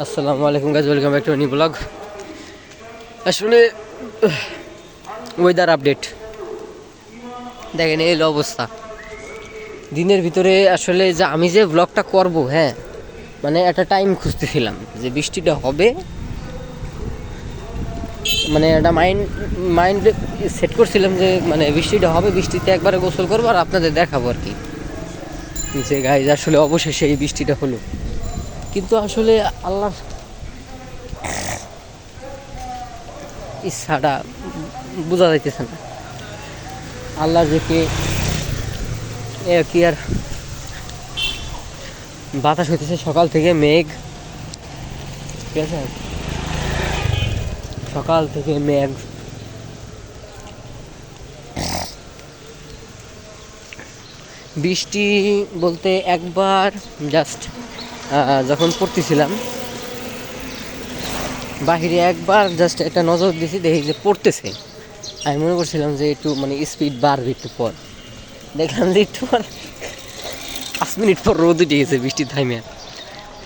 আসসালামু আলাইকুম guys, welcome back to new blog. আসলে ওয়েদার আপডেট দেখেন, এই অবস্থা দিনের ভিতরে। আসলে যে আমি যে ব্লগটা করব, হ্যাঁ মানে একটা টাইম খুঁজতেছিলাম যে বৃষ্টিটা হবে, মানে একটা মাইন্ড সেট করছিলাম যে মানে বৃষ্টিটা হবে, বৃষ্টিতে একবারে গোসল করবো আর আপনাদের দেখাবো আর কি। যে গাইজ আসলে অবশেষে এই বৃষ্টিটা হলো, কিন্তু আসলে আল্লাহর ইচ্ছাটা বোঝা যাইতেছে না। আল্লাহ যে কে কি আর বাতাস হইতেছে সকাল থেকে, মেঘ, ঠিক আছে, সকাল থেকে মেঘ। বৃষ্টি বলতে একবার জাস্ট যখন পড়তেছিলাম বাহিরে, একবার জাস্ট একটা নজর দিয়েছি, দেখি যে পড়তেছে। আমি মনে করছিলাম যে একটু মানে স্পিড বাড়বে, একটু পর দেখলাম যে একটু পর 5 মিনিট পর রোদ উঠে গেছে, বৃষ্টি থাইমে।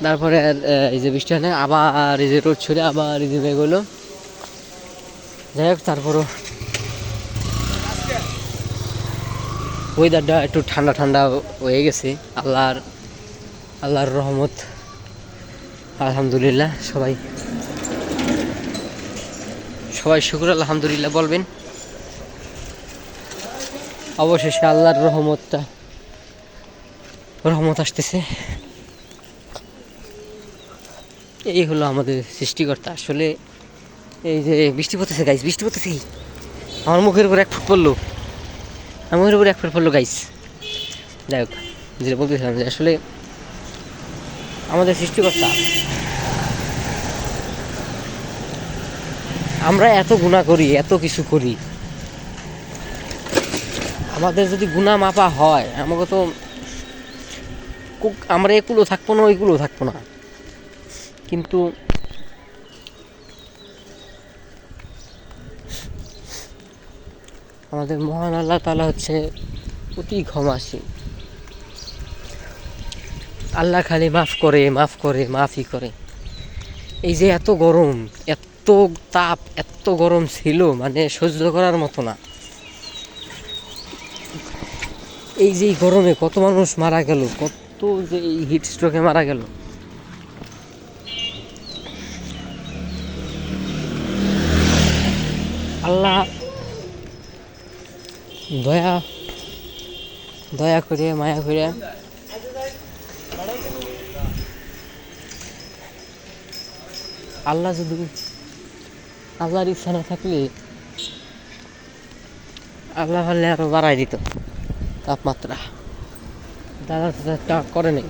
তারপরে এই যে বৃষ্টি হয় না, আবার এই যে রোদ ছড়ে, আবার এই যে মেঘ হলো। যাই হোক, তারপরও ওয়েদারটা একটু ঠান্ডা ঠান্ডা হয়ে গেছে। আল্লাহর রহমত, আলহামদুলিল্লাহ। সবাই শুকর আলহামদুলিল্লাহ বলবেন। অবশেষে আল্লাহর রহমত আসতেছে। এই হলো আমাদের সৃষ্টিকর্তা। আসলে এই যে বৃষ্টি পড়তেছে গাইস, বৃষ্টি পড়তেছে, আমার মুখের উপর 1 ফুট পড়লো, আমার উপর 1 ফুট পড়লো গাইস। যাই হোক, যেটা বলতেছিলাম যে আসলে আমাদের সৃষ্টিকর্তা, আমরা এত গুনাহ করি, এত কিছু করি, আমাদের যদি গুনাহ মাপা হয়, আমাকে তো আমরা এগুলো থাকবো না, ওইগুলো থাকবো না। কিন্তু আমাদের মহান আল্লাহ তাআলা হচ্ছে অতি ক্ষমাশীল। আল্লাহ খালি মাফই করে। এই যে এত গরম, এত তাপ, এত গরম ছিল, মানে সহ্য করার মতো না। এই যে গরমে কত মানুষ মারা গেল, কত যে এই হিট স্ট্রোকে মারা গেল। আল্লাহ দয়া করে, মায়া করে আল্লাহর ইচ্ছা না থাকলে আল্লাহ হলে আরো বাড়াই দিত তাপমাত্রা। দাদা করে নেই।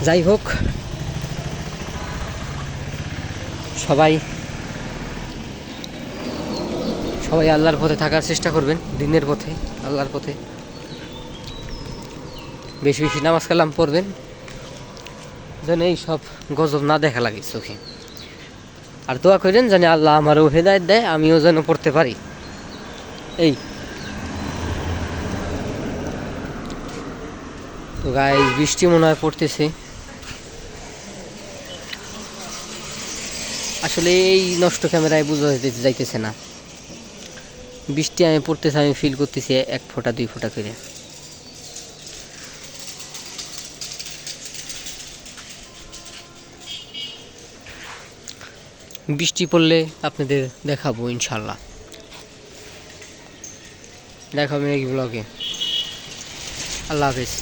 যাই হোক, সবাই আল্লাহর পথে থাকার চেষ্টা করবেন, দিনের পথে, আল্লাহর পথে। বেশি বেশি নামাজ কালাম পড়বেন, যেন এই সব গজব না দেখা লাগে চোখে। আর দোয়া করেন যেন আল্লাহ আমারও হেদায়েত দেয়, আমিও যেন পড়তে পারি। এই তো গাইস, বৃষ্টি মনে হয় পড়তেছে। আসলে এই নষ্ট ক্যামেরায় বোঝা যাইতেছে না, বৃষ্টি আমি পড়তেছে, আমি ফিল করতেছি 1 ফোঁটা 2 ফোঁটা করে। বৃষ্টি পড়লে আপনাদের দেখাবো ইনশাল্লাহ। দেখাবো এই ব্লগে। আল্লাহ হাফেজ।